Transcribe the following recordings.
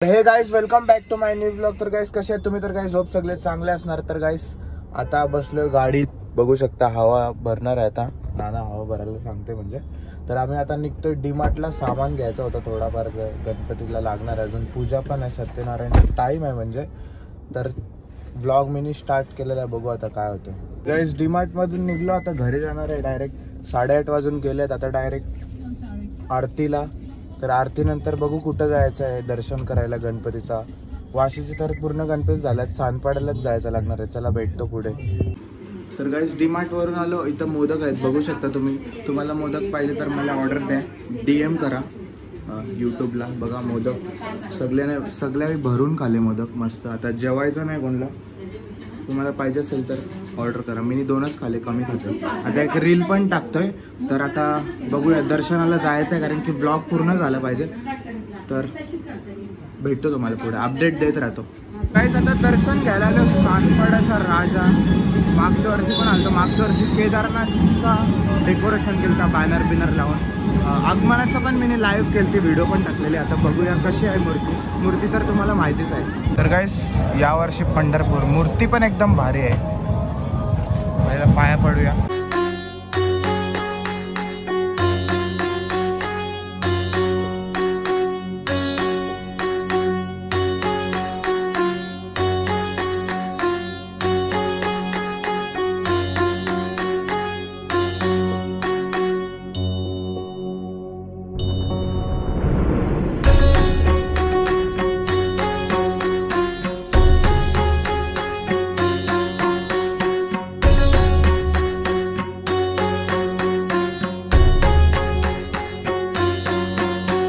हे guys welcome back to my new blog. तर guys कसे आहेत तुम्ही? तर गाईज होप सगळे चांगले असणार. तर गाईज आता बसलोय गाडीत, बघू शकता हवा भरणार आहे. आता नाना हवा भरायला सांगते म्हणजे. तर आम्ही आता निघतोय डीमार्टला. सामान घ्यायचं होतं थोडाफार, गणपतीला लागणार आहे. अजून पूजा पण आहे, सत्यनारायण टाईम आहे म्हणजे. तर व्लॉग मिनी स्टार्ट केलेला आहे, बघू आता काय होतं. गाईज डीमार्ट मधून निघलो, आता घरी जाणार आहे डायरेक्ट. 8:30 वाजून गेलेत, आता डायरेक्ट आरतीला. तर आरतीनंतर बघू कुठं जायचं आहे दर्शन करायला गणपतीचा. वाशीचे तर पूर्ण गणपती झाल्यात, सानपाड्यालाच जायचं लागणार आहे. चला भेटतो पुढे. तर गाईज डीमार्ट वरून आलो. इथं मोदक आहेत, बघू शकता तुम्ही. तुम्हाला मोदक पाहिजे तर मला ऑर्डर द्या, DM करा यूट्यूबला. बघा मोदक सगळ्या भरून खाले मोदक मस्त. आता जेवायचं नाही कोणला, तुम्हाला पाहिजे असेल तर ऑर्डर करा. मी 2च खाले, कमी खातो. आता एक रील पण टाकतोय. तर आता बघूया, दर्शनाला जायचं आहे कारण की ब्लॉग पूर्ण झाला पाहिजे. तर भेटतो तुम्हाला पुढे, अपडेट देत राहतो. काहीच आता दर्शन घ्यायला आलो सानपाड्याचा राजा. मागच्या वर्षी पण आलो. मागच्या वर्षी केदारनाथचा डेकोरेशन केलं होतं, बॅनर बिनर लावून. आगमनाचं पण मी लाईव्ह केली ती, व्हिडिओ पण टाकलेली. आता बघूया कशी आहे मूर्ती तर तुम्हाला माहितीच आहे. तर गाईस यावर्षी पंढरपूर मूर्ती पण एकदम भारी आहे. पहिला पाया पडूया.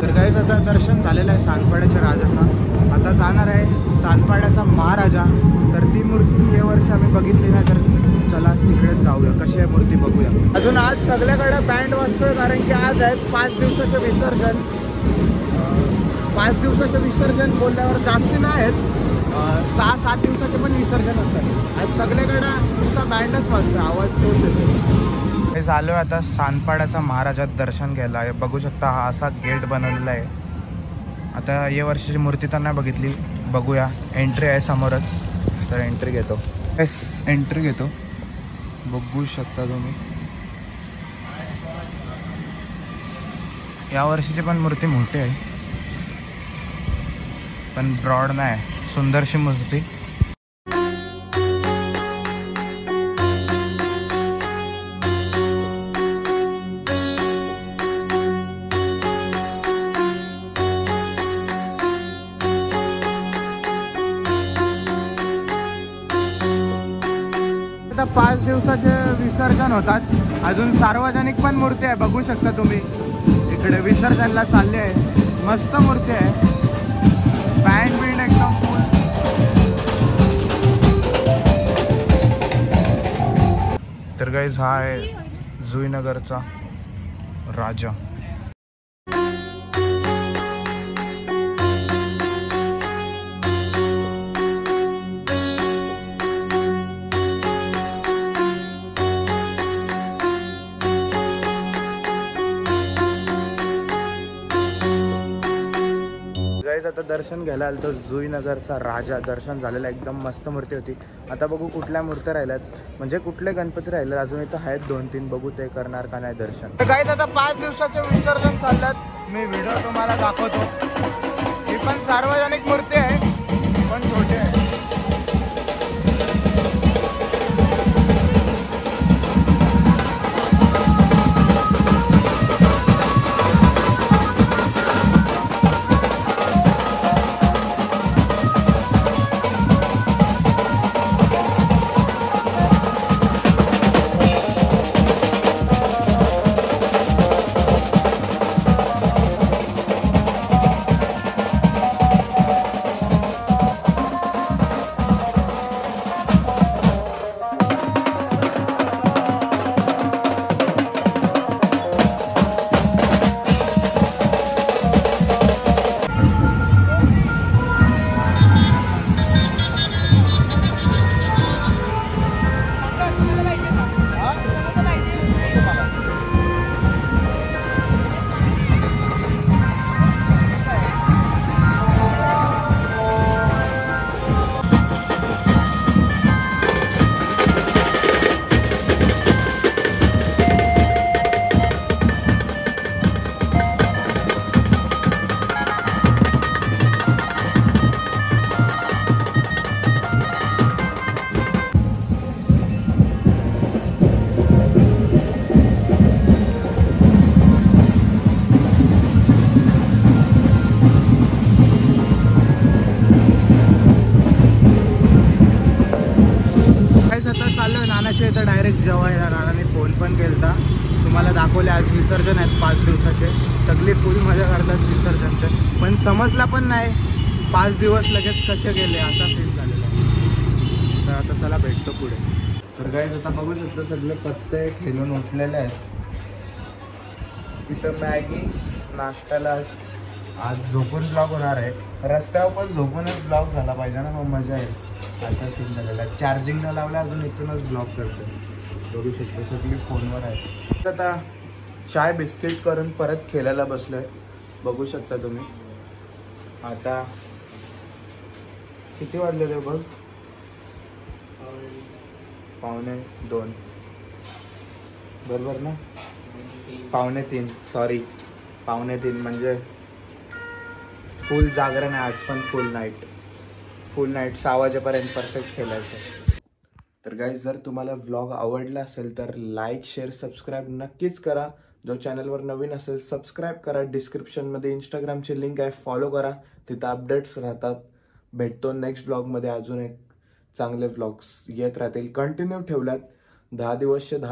तर गाईज आता दर्शन झालेलं आहे सानपाड्याच्या राजाचा. आता जाणार आहे सानपाड्याचा महाराजा. तर ती मूर्ती या वर्षी आम्ही बघितली नाही, तर चला तिकडेच जाऊया, कशी आहे मूर्ती बघूया. अजून आज सगळ्याकडे बँड वाजतोय कारण की आज आहेत 5 दिवसाचे विसर्जन. 5 दिवसाचे विसर्जन बोलल्यावर जास्ती नाही आहेत, 6-7 दिवसाचे पण विसर्जन असतात. आज सगळ्याकडे नुसता बँडच वाजतो, आवाज तोच येतो. हे झालो आता सानपाड्याचा महाराजात दर्शन घ्यायला आहे. बघू शकता हा असा गेट बनवलेला आहे. आता या वर्षीची मूर्ती तर नाही बघितली, बघूया. एंट्री आहे समोरच, तर एंट्री घेतो. एंट्री घेतो, बघू शकता तुम्ही. या वर्षीची पण मूर्ती मोठी आहे, पण ब्रॉड नाही, सुंदरशी मूर्ती. आता 5 दिवसाचे विसर्जन होतात. अजून सार्वजनिक पण मूर्ती आहे, बघू शकता तुम्ही. इकडे विसर्जनला चालले आहे, मस्त मूर्ती आहे. बँड बिंड एकदम फुल. तर गाईज हा आहे जुईनगरचा राजा. आता दर्शन घ्यायला आलं तर जुईनगरचा राजा. दर्शन झालेलं एकदम मस्त मूर्ती होती. आता बघू कुठल्या मूर्त्या राहिल्यात, म्हणजे कुठले गणपती राहिल्यात. अजून इथं आहेत 2-3, बघू ते करणार का नाही दर्शन. तर गाईज आता 5 दिवसाचे विसर्जन चालल्यात. मी व्हिडिओ तुम्हाला दाखवतो. ही पण सार्वजनिक मूर्ती आहे, पण छोटी आहे. तुम्हाला दाखवले. आज विसर्जन आहेत 5 दिवसाचे. सगळी फुल मजा करतात विसर्जनचे, पण समजला पण नाही 5 दिवस लगेच कसे गेले, असा फील झालेला आहे. तर आता चला भेटतो पुढे. तर गाईज आता बघू शकता सगळे पत्ते खेळून उठलेले आहेत. इथं मॅगी नाश्त्याला. आज झोपून ब्लॉग होणार आहे. रस्त्यावर पण झोपूनच ब्लॉग झाला पाहिजे ना, मग मजा येईल. असा सीन झालेला आहे. चार्जिंग न लावला अजून इथूनच ब्लॉग करतो. बघू शकतो सगळी फोनवर आहे. आता चाय बिस्किट करून परत खेळायला बसलोय. बघू शकता तुम्ही. आता किती वाजले ते बघ, 1:45 बरोबर ना, 2:45 सॉरी 2:45 म्हणजे फुल जागरण आहे आज पण. फुल नाईट 6 वाजेपर्यंत परफेक्ट खेळायचं. तर गाईज जर तुम्हाला व्लॉग आवडला असेल तर लाईक शेअर सबस्क्राईब नक्कीच करा. जो चॅनलवर नवीन असेल सबस्क्राईब करा. डिस्क्रिप्शनमध्ये इंस्टाग्रामची लिंक आहे, फॉलो करा. तिथं अपडेट्स राहतात. भेटतो नेक्स्ट व्लॉगमध्ये. अजून एक चांगले व्लॉग्स येत राहतील. कंटिन्यू ठेवल्यात 10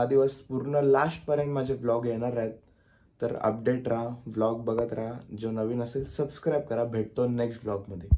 दिवस पूर्ण लास्टपर्यंत माझे व्लॉग येणार आहेत. तर अपडेट राहा, व्लॉग बघत राहा. जो नवीन असेल सबस्क्राईब करा. भेटतो नेक्स्ट व्लॉगमध्ये.